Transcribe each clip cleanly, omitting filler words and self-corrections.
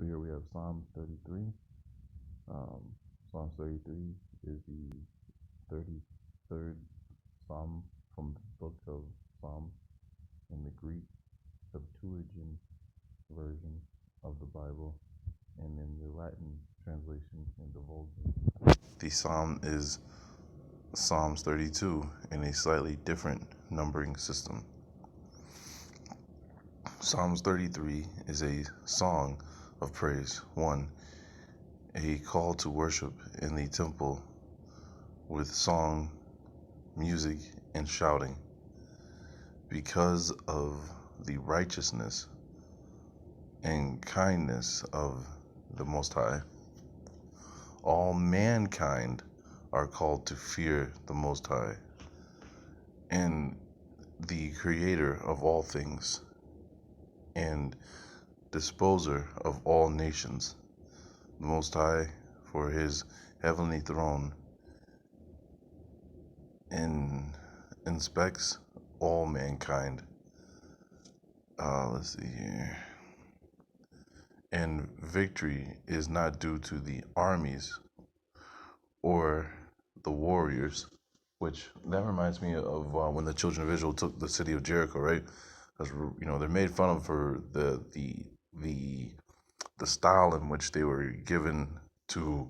So here we have Psalm 33. Um, Psalm 33 is the 33rd Psalm from the book of Psalms in the Greek Septuagint version of the Bible, and in the Latin translation in the Vulgate. The Psalm is Psalms 32 in a slightly different numbering system. Psalms 33 is a song of praise. 1. A call to worship in the temple with song, music, and shouting. Because of the righteousness and kindness of the Most High, all mankind are called to fear the Most High and the Creator of all things and disposer of all nations, the Most High for his heavenly throne and inspects all mankind. Let's see here. And victory is not due to the armies or the warriors, which that reminds me of when the children of Israel took the city of Jericho, right? Because they're made fun of for the style in which they were given to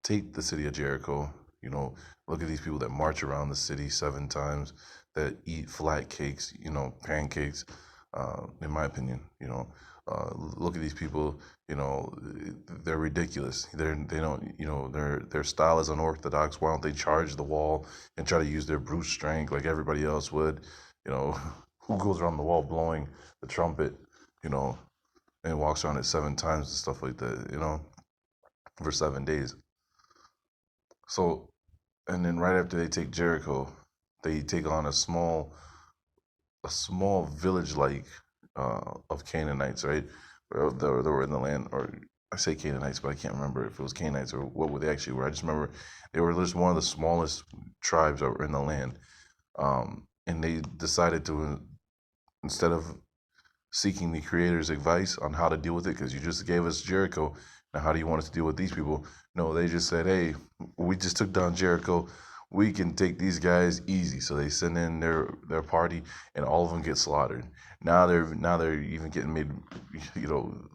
take the city of Jericho. Look at these people that march around the city 7 times, that eat flat cakes, pancakes. In my opinion, look at these people. They're ridiculous. They don't. Their style is unorthodox. Why don't they charge the wall and try to use their brute strength like everybody else would? You know, who goes around the wall blowing the trumpet? You know, and walks around it 7 times and stuff like that. For 7 days. So, and then right after they take Jericho, they take on a small village like of Canaanites, right? They were in the land, or I say Canaanites, but I can't remember if it was Canaanites or what they actually were. I just remember they were just one of the smallest tribes that were in the land, and they decided to, instead of seeking the Creator's advice on how to deal with it, because you just gave us Jericho. Now, how do you want us to deal with these people? No, they just said, hey, we just took down Jericho. We can take these guys easy. So they send in their party, and all of them get slaughtered. Now they're even getting made.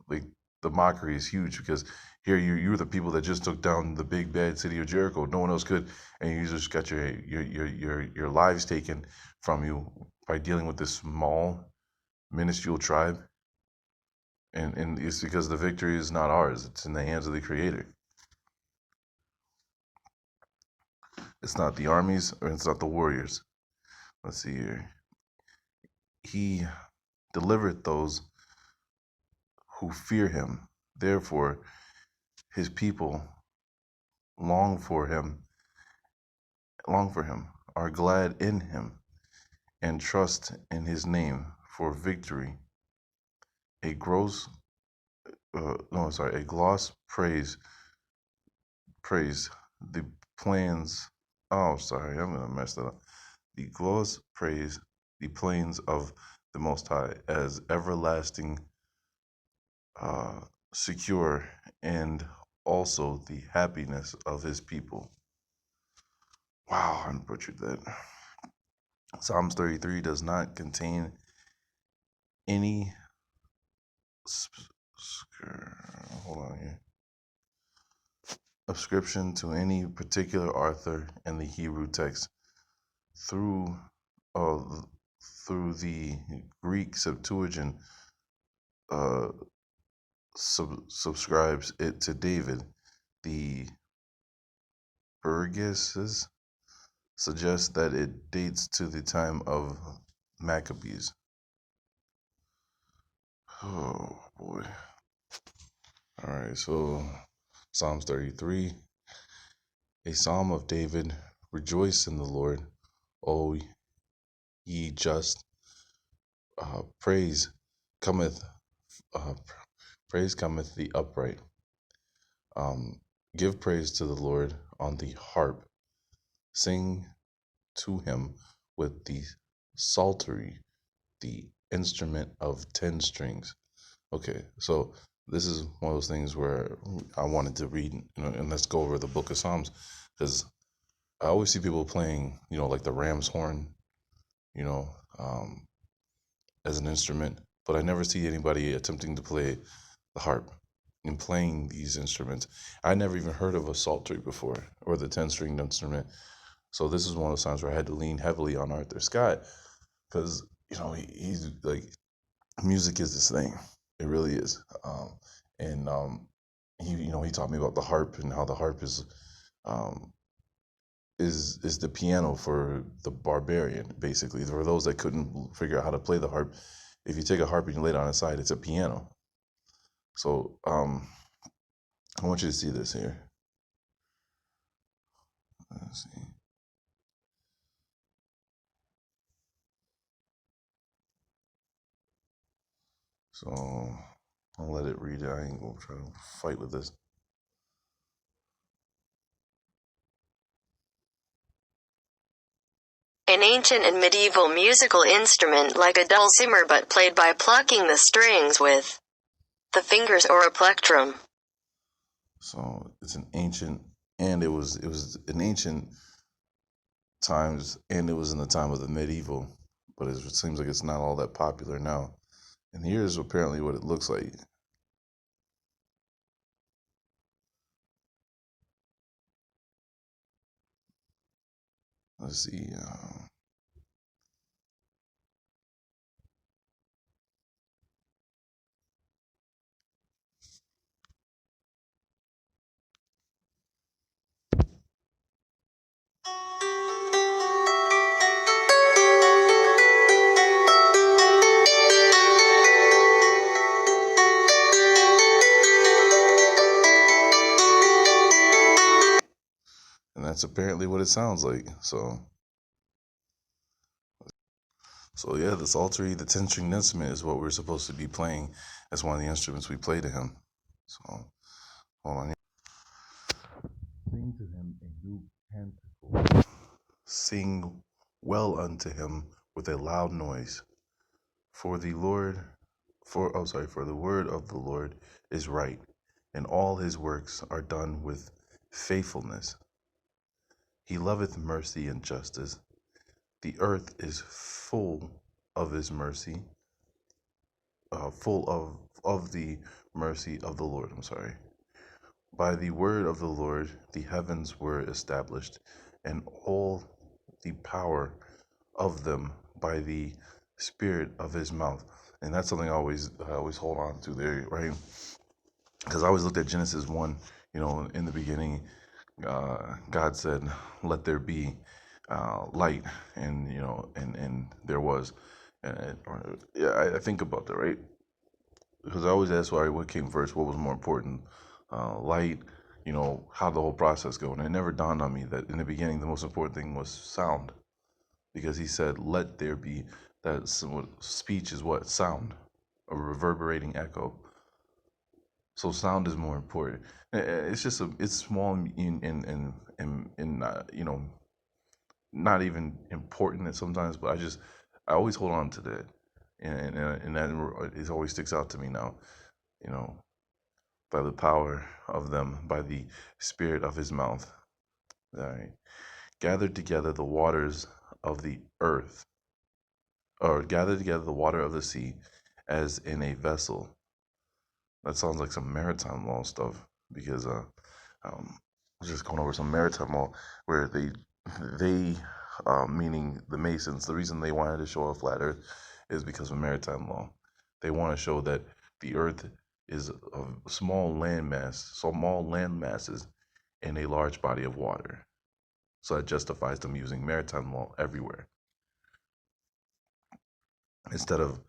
Like the mockery is huge because here you're the people that just took down the big bad city of Jericho. No one else could, and you just got your lives taken from you by dealing with this small minuscule tribe, and it's because the victory is not ours, it's in the hands of the Creator. It's not the armies, or it's not the warriors. Let's see here. He delivered those who fear him. Therefore his people long for him are glad in him, and trust in his name for victory. A gross no sorry a gloss praise the plans. Oh, sorry, I'm gonna mess that up. The gloss praise the plains of the Most High as everlasting, uh, secure, and also the happiness of his people. Wow, I butchered that. Psalms 33 does not contain any. Hold on here. Ascription to any particular author in the Hebrew text through uh, through the Greek Septuagint, uh, subscribes it to David. The Burgesses suggest that it dates to the time of Maccabees. Oh boy. All right, so Psalms 33, a psalm of David. Rejoice in the Lord, O ye just. Praise cometh, uh, praise cometh the upright. Give praise to the Lord on the harp. Sing to him with the psaltery, the instrument of 10 strings. Okay, so this is one of those things where I wanted to read, and let's go over the Book of Psalms, because I always see people playing, like the ram's horn, you know, um, as an instrument, but I never see anybody attempting to play the harp and playing these instruments. I never even heard of a psaltery before or the 10-stringed instrument. So this is one of those times where I had to lean heavily on Arthur Scott because, he's like, music is this thing. It really is. And he taught me about the harp and how the harp um, is the piano for the barbarian, basically. For those that couldn't figure out how to play the harp, if you take a harp and you lay it on its side, it's a piano. So I want you to see this here. Let's see. So I'll let it read it. I ain't gonna try to fight with this. An ancient and medieval musical instrument like a dulcimer but played by plucking the strings with the fingers or a plectrum. So it's an ancient, and it was an ancient times, and it was in the time of the medieval, but it seems like it's not all that popular now. And here's apparently what it looks like. Let's see. And that's apparently what it sounds like. So yeah, the psaltery, the 10-stringed instrument, is what we're supposed to be playing as one of the instruments we play to him. So hold on. Sing to him a new canticle. Sing well unto him with a loud noise. For the Lord, for the word of the Lord is right, and all his works are done with faithfulness. He loveth mercy and justice. The earth is full of his mercy, full of the mercy of the Lord. I'm sorry. By the word of the Lord the heavens were established, and all the power of them by the spirit of his mouth. And that's something I always hold on to there, right? Because I always looked at Genesis 1, in the beginning, God said, let there be light, and and there was. Yeah, I think about that, right? Because I always ask, why, what came first, what was more important, light, how the whole process go. And it never dawned on me that in the beginning the most important thing was sound, because he said, let there be. That speech is what? Sound, a reverberating echo. So sound is more important. It's just it's small in not even important sometimes, but I always hold on to that, and that it always sticks out to me now. You know, by the power of them, by the spirit of his mouth. All right, gathered together the waters of the earth, or gathered together the water of the sea, as in a vessel. That sounds like some maritime law stuff, because I was just going over some maritime law where they meaning the Masons, the reason they wanted to show a flat Earth is because of maritime law. They want to show that the Earth is a small land masses in a large body of water. So that justifies them using maritime law everywhere instead of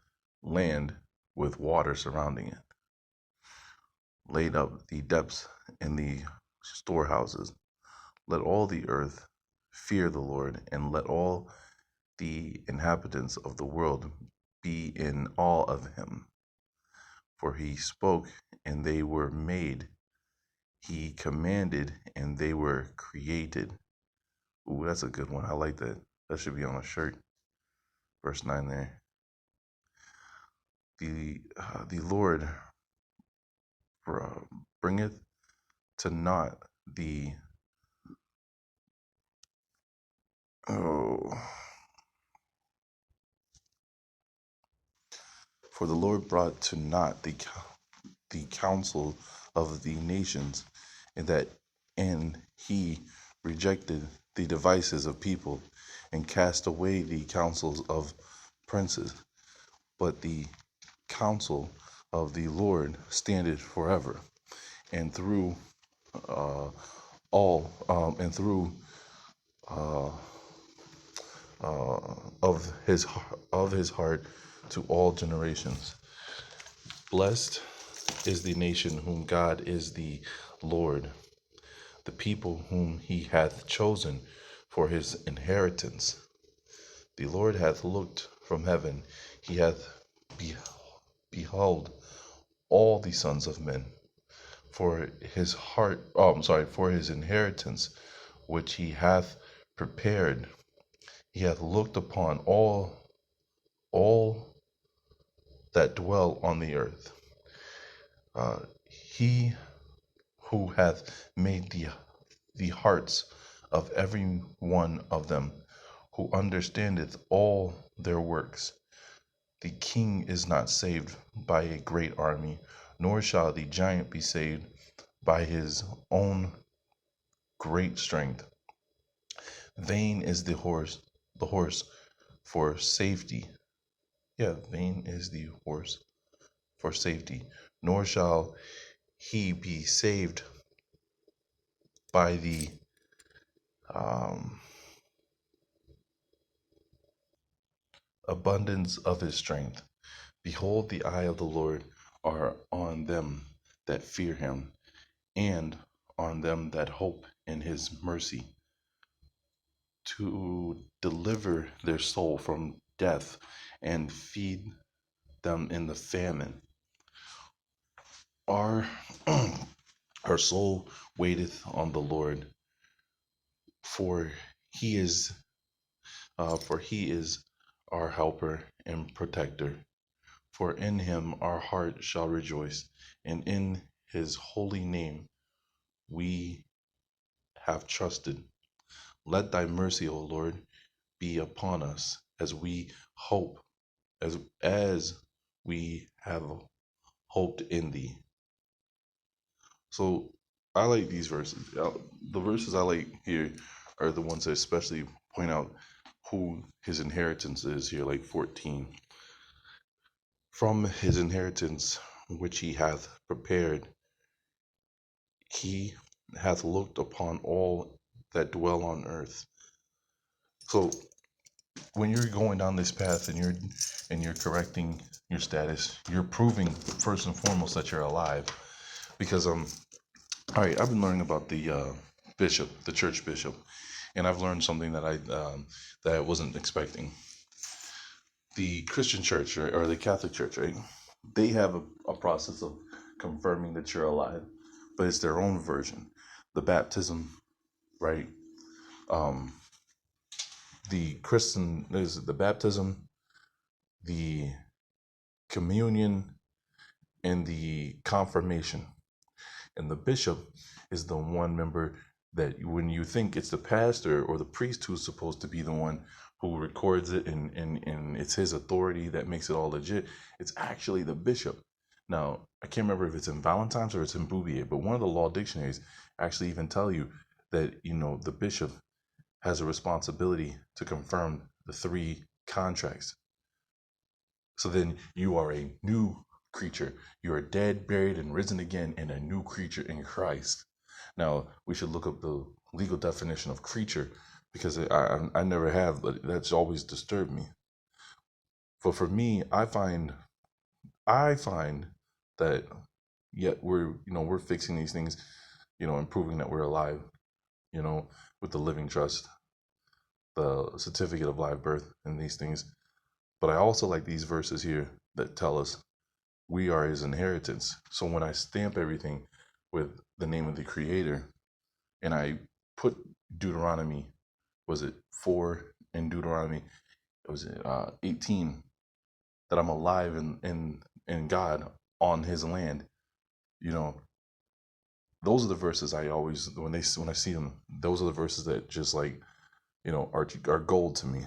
land with water surrounding it. Laid up the depths in the storehouses. Let all the earth fear the Lord, and let all the inhabitants of the world be in awe of him. For he spoke, and they were made. He commanded, and they were created. Ooh, that's a good one. I like that. That should be on a shirt. Verse 9 there. The Lord bringeth to naught the oh, for the Lord brought to naught the counsel of the nations, and he rejected the devices of people, and cast away the counsels of princes. But the counsel of the Lord standeth forever, and through all and through of his heart to all generations. Blessed is the nation whom God is the Lord, the people whom he hath chosen for his inheritance. The Lord hath looked from heaven, he hath beheld all the sons of men, for his for his inheritance, which he hath prepared. He hath looked upon all that dwell on the earth. He who hath made the hearts of every one of them, who understandeth all their works. The king is not saved by a great army, nor shall the giant be saved by his own great strength. Vain is the horse for safety. Yeah, vain is the horse for safety, nor shall he be saved by the um, abundance of his strength. Behold, the eye of the Lord are on them that fear him, and on them that hope in his mercy, to deliver their soul from death and feed them in the famine. Our our soul waiteth on the Lord, for he is for he is our helper and protector. For in him our heart shall rejoice, and in his holy name we have trusted. Let thy mercy, O Lord, be upon us as we hope, as we have hoped in thee. So I like these verses. The verses I like here are the ones that especially point out who his inheritance is here, like 14. From his inheritance which he hath prepared, he hath looked upon all that dwell on earth. So when you're going down this path and you're correcting your status, you're proving first and foremost that you're alive. Because all right, I've been learning about the bishop, the church bishop, and I've learned something that I wasn't expecting. The Christian church, right, or the Catholic church, right? They have a process of confirming that you're alive, but it's their own version. The baptism, right? Um, the Christian is the baptism, the communion, and the confirmation. And the bishop is the one member that when you think it's the pastor or the priest who's supposed to be the one who records it and it's his authority that makes it all legit, it's actually the bishop. Now, I can't remember if it's in Valentine's or it's in Bouvier, but one of the law dictionaries actually even tell you that, the bishop has a responsibility to confirm the three contracts. So then you are a new creature. You are dead, buried, and risen again, and a new creature in Christ. Now, we should look up the legal definition of creature because I never have, but that's always disturbed me. But for me, I find that yet we're fixing these things, and proving that we're alive, with the living trust, the certificate of live birth, and these things. But I also like these verses here that tell us we are his inheritance. So when I stamp everything with the name of the creator and I put Deuteronomy, was it 4 in Deuteronomy? Was it 18 that I'm alive in God on his land? you know, those are the verses I always when I see them, those are the verses that just like, are gold to me.